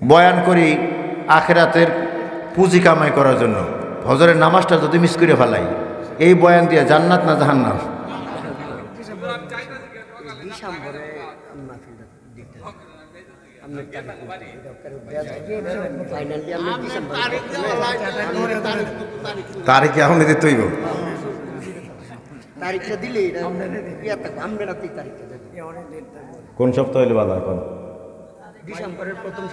বয়ান করি আখিরাতের পুঁজি কামাই করার জন্য। ফজরের নামাজটা যদি মিস করে ফেলাই, এই বয়ান দিয়ে জান্নাত না জাহান্নাম? তারিখে এখন দিতে হইব। কোন সপ্তাহ হইলে ভালো এখন? ডিসেম্বরের প্রথম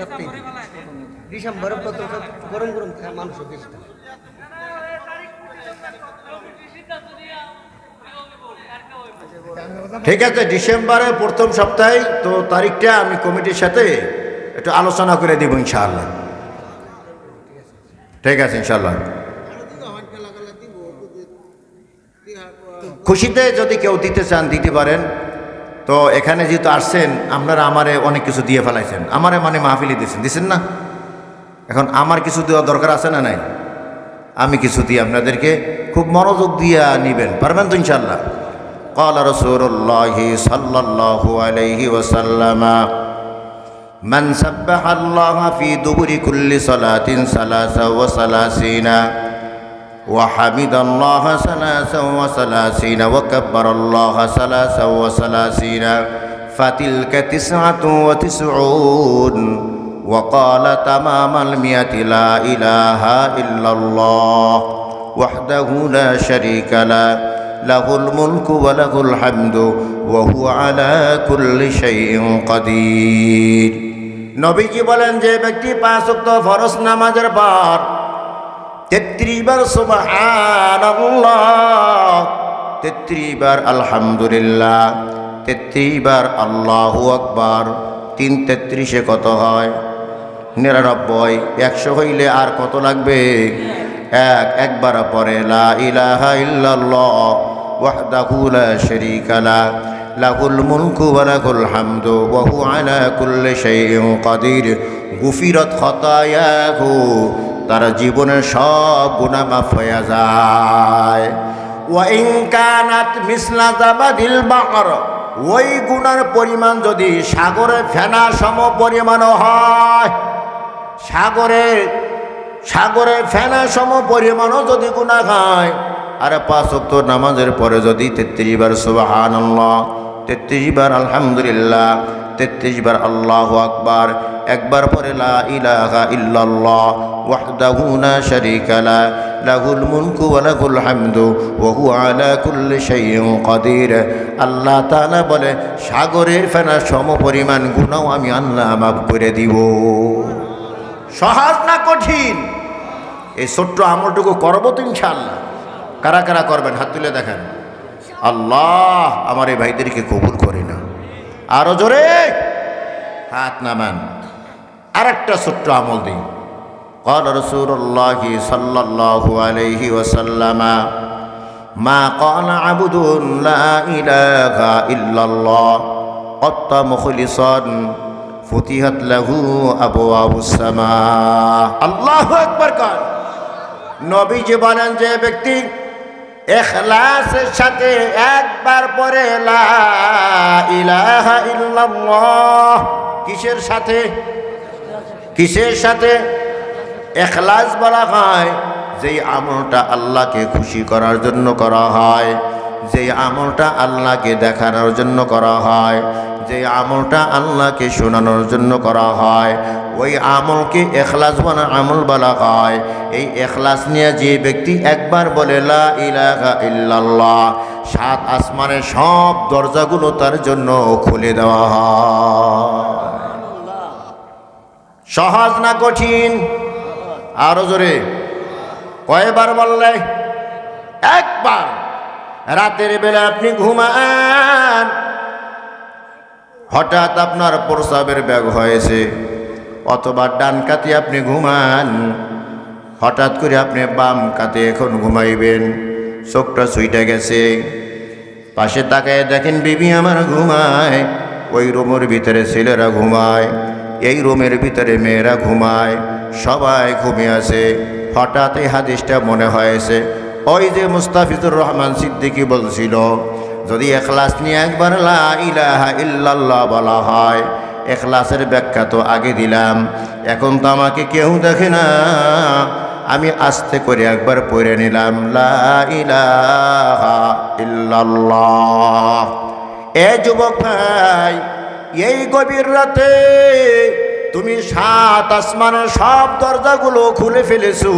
সপ্তাহে, ডিসেম্বরের প্রথম সপ্তাহে গরম গরম খায় মানুষ বেশি। ঠিক আছে, ডিসেম্বরের প্রথম সপ্তাহে তো তারিখটা আমি কমিটির সাথে একটু আলোচনা করে দিব ইনশাআল্লাহ। ঠিক আছে ইনশাআল্লাহ। খুশিতে যদি কেউ দিতে চান দিতে পারেন। তো এখানে যেহেতু আসছেন, আপনারা আমারে অনেক কিছু দিয়ে ফেলাইছেন, আমারে মানে মাহফিলি দিচ্ছেন না? এখন আমার কিছু দেওয়া দরকার আছে না নাই? আমি কিছু দিয়ে আপনাদেরকে খুব মনোযোগ দিয়ে নিবেন, পারবেন তো ইনশাআল্লাহ? قال رسول الله صلى الله عليه وسلم من سبح الله في دبر كل صلاة 33 وحمد الله 33 وكبر الله 33 فتلك 99 وقال تمام 100 لا إله إلا الله وحده لا شريك له له الملك وله الحمد وهو على كل شيء قدير। নবীজি বলেন, যে ব্যক্তি 5 ওয়াক্ত ফরজ নামাজের পর 33 বার সুবহানাল্লাহ, 33 বার আলহামদুলিল্লাহ, 33 বার আল্লাহু আকবার, 3 33 কত হয়? 99। 100 হইলে আর কত লাগবে? একবার পরে লা ইলাহা ইল্লাল্লাহ ওয়াহদাহু লা শারীকা লাহ লাহুল মুলকু ওয়া লাহুল হামদু ওয়া হুয়া আলা কুল্লি শাইইন কাদির গুফিরাত খাতায়াহু, তার জীবনের সব গুনাহ মাফ হয়ে যায়। ওয়া ইন কানাত মিসলা জাবাদিল বাহর, ওই গুনার পরিমাণ যদি সাগরে ফেনা সম পরিমাণও হয়, সাগরে ফেনা সম পরিমাণও যদি গুনাহ হয়, আর 5 ওয়াক্ত নামাজের পরে যদি 33 বার সুবহানাল্লাহ, 33 বার আলহামদুলিল্লাহ, 33 বার আল্লাহু আকবার, একবার পরে লা ইলাহা ইল্লাল্লাহ ওয়াহদাহু লা শারীকা লাহ লাহুল মুলকু ওয়া লাহুল হামদু ওয়া হুয়া আলা কুল্লি শাইইন কাদির, আল্লাহ তাআলা বলে সাগরের ফেনা সম পরিমাণ গুনাহ আমি আল্লাহ মাফ করে দিব। সহজ না কঠিন? এই ছোট্ট আমলটুকু করবো তো ইনশাআল্লাহ। কারা কারা করবেন হাত তুলে দেখেন। আল্লাহ আমার এই ভাইদেরকে কবুল করে না। আরো জোরে হাত নামান। আরেকটা ছোট্ট আমল দিই। قال رسول الله صلى الله عليه وسلم ما قال عبد لا إله إلا الله قط مخلصا ফুতিহাত লাহু আবওয়াবুস সামা। আল্লাহু আকবার কান। নবীজি বলেন, যে ব্যক্তি ইখলাসের সাথে একবার পড়ে লা ইলাহা ইল্লাল্লাহ, কিসের সাথে? ইখলাস বলা হয় যেই আমলটা আল্লাহকে খুশি করার জন্য করা হয়, যেই আমলটা আল্লাহকে দেখানোর জন্য করা হয়, যে আমলটা আল্লাহকে শোনানোর জন্য করা হয়, ওই আমলকে ইখলাস বানা আমল বলা হয়। এই ইখলাস নিয়ে যে ব্যক্তি একবার বলে লা ইলাহা ইল্লাল্লাহ, 7 আসমানের সব দরজাগুলো তার জন্য খুলে দেওয়া হয়। সহজ না কঠিন? আরো জোরে। কয়বার বললে? একবার। রাতের বেলা আপনি ঘুমান, হঠাৎ আপনার প্রস্রাবের ব্যাগ হয়েছে, অথবা ডান কাতে আপনি ঘুমান, হঠাৎ করে আপনি বাম কাতে এখন ঘুমাইবেন, চোখটা ছুইটা গেছে, পাশে তাকায় দেখেন বিবি আমার ঘুমায়, ওই রুমের ভিতরে ছেলেরা ঘুমায়, এই রুমের ভিতরে মেয়েরা ঘুমায়, সবাই ঘুমিয়ে আছে। হঠাৎ এই হাদিসটা মনে হয়েছে, ওই যে মুস্তাফিজুর রহমান সিদ্দিকী বলছিল, যদি ইখলাস নিয়ে একবার লা ইলাহা ইল্লাল্লাহ বলা হয়, এখলাসের ব্যাখ্যা তো আগে দিলাম, এখন তো আমাকে কেউ দেখে না, আমি আস্তে করে একবার পড়ে নিলাম লা ইলাহা ইল্লাল্লাহ। এ যুবক ভাই, এই গভীর রাতে তুমি 7 আসমানের সব দরজাগুলো খুলে ফেলেছো।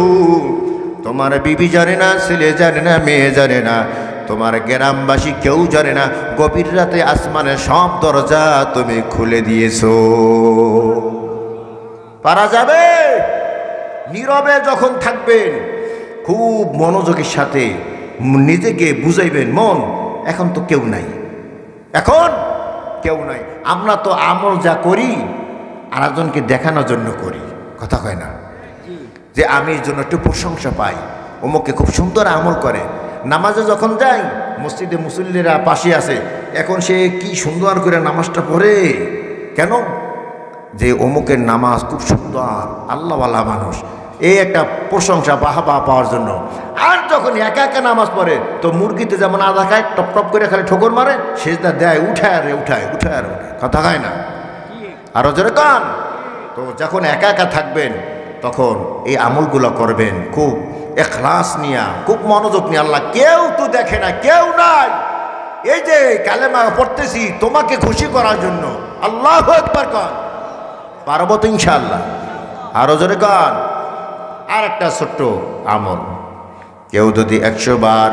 তোমার বিবি জানে না, ছেলে জানে না, মেয়ে জানে না, তোমার গ্রামবাসী কেউ জানে না, গভীর রাতে আসমানের সব দরজা তুমি খুলে দিয়েছো। পারা যাবে? নীরবে যখন থাকবেন, খুব মনোযোগের সাথে নিজেকে বুঝাইবেন, মন এখন তো কেউ নাই, এখন কেউ নাই। আমরা তো আমল যা করি আরেকজনকে দেখানোর জন্য করি, কথা কয় না যে আমি এর জন্য একটু প্রশংসা পাই, অমুকে খুব সুন্দর আমল করে। নামাজে যখন যাই, মসজিদে মুসল্লিরা পাশে আছে, এখন সে কি সুন্দর করে নামাজটা পড়ে, কেন? যে অমুকের নামাজ খুব সুন্দর, আল্লাহওয়ালা মানুষ, এই একটা প্রশংসা বাহবা পাওয়ার জন্য। আর যখন একা একা নামাজ পড়ে, তো মুরগিতে যেমন আধা খায়, টপ টপ করে খালি ঠোকর মারে, সেজদা দেয়, উঠায় আর উঠায়, উঠায় আর উঠায়, কথা খায় না। আরো জোরে কান। তো যখন একা একা থাকবেন, তখন এই আমলগুলো করবেন খুব ইখলাস নিয়া, খুব মনোযোগ নিয়ে। আল্লাহ কেউ তো দেখে না, কেউ নাই, এই যে কালেমা পড়তেছি তোমাকে খুশি করার জন্য। আল্লাহু আকবার কান। পারবো তো ইনশাআল্লাহ? আরো জোরে কান। আর একটা ছোট্ট আমল, কেউ যদি 100 বার,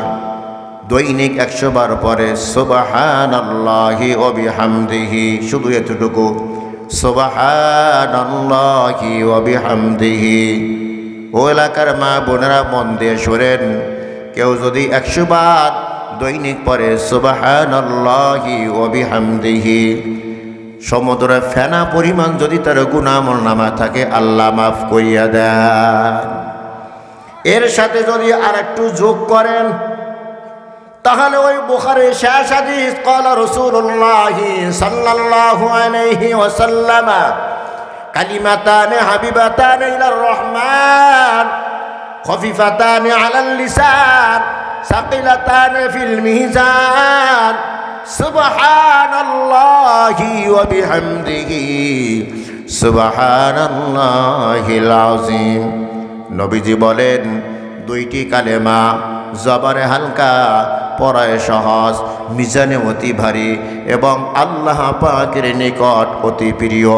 দৈনিক 100 বার পরে সুবহানাল্লাহি ওয়া বিহামদিহি, শুধু এতটুকু, সুবহানাল্লাহি ওয়া বিহামদিহি। ও এলাকার মা বোনেরা মন দিয়ে শোনেন, কেউ যদি 100 বার দৈনিক পরে সুবহানাল্লাহি ওয়া বিহামদিহি, সমুদ্র ফেনা পরিমাণ যদি তার গুনাহ আমল নামা থাকে, আল্লাহ মাফ করিয়া দেন। এর সাথে যদি আর একটু যোগ করেন, তাহলে ওই বুখারীর শেষ হাদিস, ক্বালা রাসূলুল্লাহ সাল্লাল্লাহু আলাইহি ওয়াসাল্লাম, কালিমাতানি হাবিবাতানি ইলার রহমান, খফিফাতানি আলাল লিসান, সাকিলাতানি ফিল মিজান, সুবহানাল্লাহি ওয়া বিহামদিহি, সুবহানাল্লাহিল আযীম। নবীজি বলেন, দুইটি কালেমা জবানে হালকা, পড়ায় সহজ, মিজানে অতি ভারী এবং আল্লাহ পাকের নিকট অতি প্রিয়।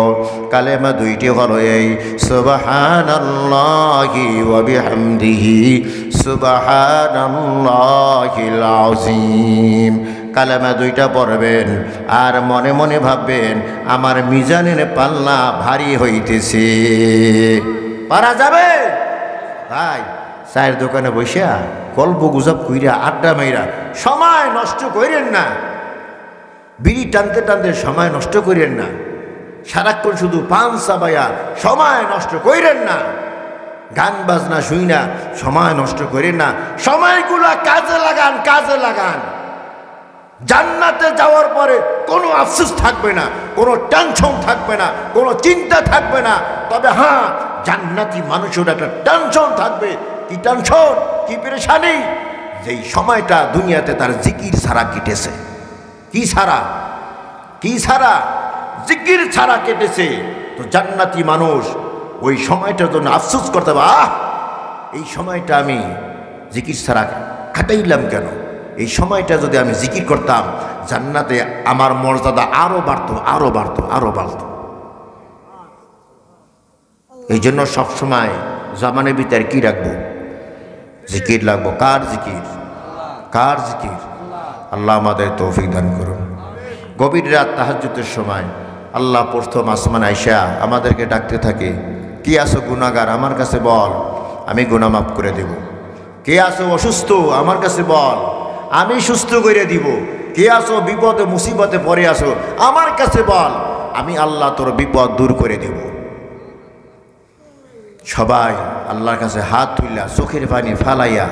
কালেমা দুইটি হলো এই সুবহানাল্লাহি ওয়া বিহামদিহি, সুবহানাল্লাহিল আযীম। কালেমা দুইটা পড়বেন আর মনে মনে ভাববেন, আমার মিজানের পাল্লা ভারী হইতেছে। পারা যাবে? ভাই, চায়ের দোকানে বসিয়া গল্প গুজব কইরা, আড্ডা মাইরা সময় নষ্ট করেন না। বিড়ি টানতে টানতে সময় নষ্ট করেন না। সারাক্ষণ শুধু পান চাবাইয়া সময় নষ্ট করেন না। গান বাজনা শুই না, সময় নষ্ট করেন না। সময়গুলা কাজে লাগান, কাজে লাগান। জান্নাতে যাওয়ার পরে কোনো আফসোস থাকবে না, কোনো টেনশন থাকবে না, কোনো চিন্তা থাকবে না। তবে হ্যাঁ, জান্নাতি মানুষের একটা টেনশন থাকবে। কি টেনশন, কি পেরেশানি? যেই সময়টা দুনিয়াতে তার জিকির ছাড়া কেটেছে। কি ছাড়া? কি ছাড়া? জিকির ছাড়া কেটেছে। তো জান্নাতি মানুষ ওই সময়টার জন্য আফসোস করতে হবে, এই সময়টা আমি জিকির ছাড়া কাটাইলাম কেন? এই সময়টা যদি আমি জিকির করতাম, জান্নাতে আমার মর্যাদা আরো বাড়তো, আরো বাড়তো, আরো বাড়তো। এই জন্য সবসময় জামানের ভিতরে কি রাখবো? জিকির লাগবো। কার জিকির? কার জিকির? আল্লাহ আমাদের তৌফিক দান করুন। গভীর রাত তাহাজ্জুদের সময় আল্লাহ প্রথম আসমান আইসা আমাদেরকে ডাকতে থাকে, কে আছো গুনাহগার, আমার কাছে বল, আমি গুনাহ মাফ করে দেব। কে আছো অসুস্থ, আমার কাছে বল, আমি সুস্থ করে দিব। কে আছো বিপদে মুসিবতে পড়ে আসো, আমার কাছে বল, আমি আল্লাহ তোর বিপদ দূর করে দেব। সবাই আল্লাহর কাছে হাত তুইলা চোখের পানি ফালাইয়া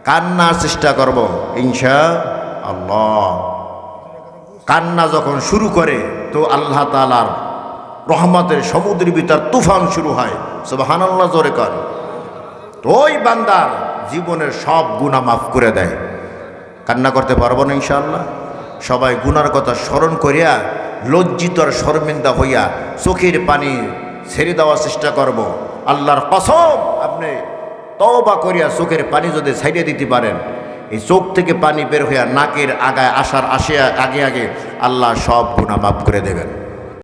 কান্নার চেষ্টা করব ইনশাআল্লাহ। কান্না যখন শুরু করে, তো আল্লাহ তাআলার রহমতের সমুদ্রের ভিতর তুফান শুরু হয়। সুবহানাল্লাহ, জোরে কর। তো ওই বান্দার জীবনের সব গুনাহ মাফ করে দেয়। কান্না করতে পারবো না ইনশাআল্লাহ? সবাই গুনার কথা স্মরণ করিয়া লজ্জিত আর শর্মিন্দা হইয়া চোখের পানি ছেড়ে দেওয়ার চেষ্টা করব। আল্লাহর কসম, আপনি তওবা করিয়া চোখের পানি যদি ছাইড়ে দিতে পারেন, এই চোখ থেকে পানি বের হইয়া নাকের আগায় আসার আগে আগে আল্লাহ সব গুনাহ মাফ করে দেবেন।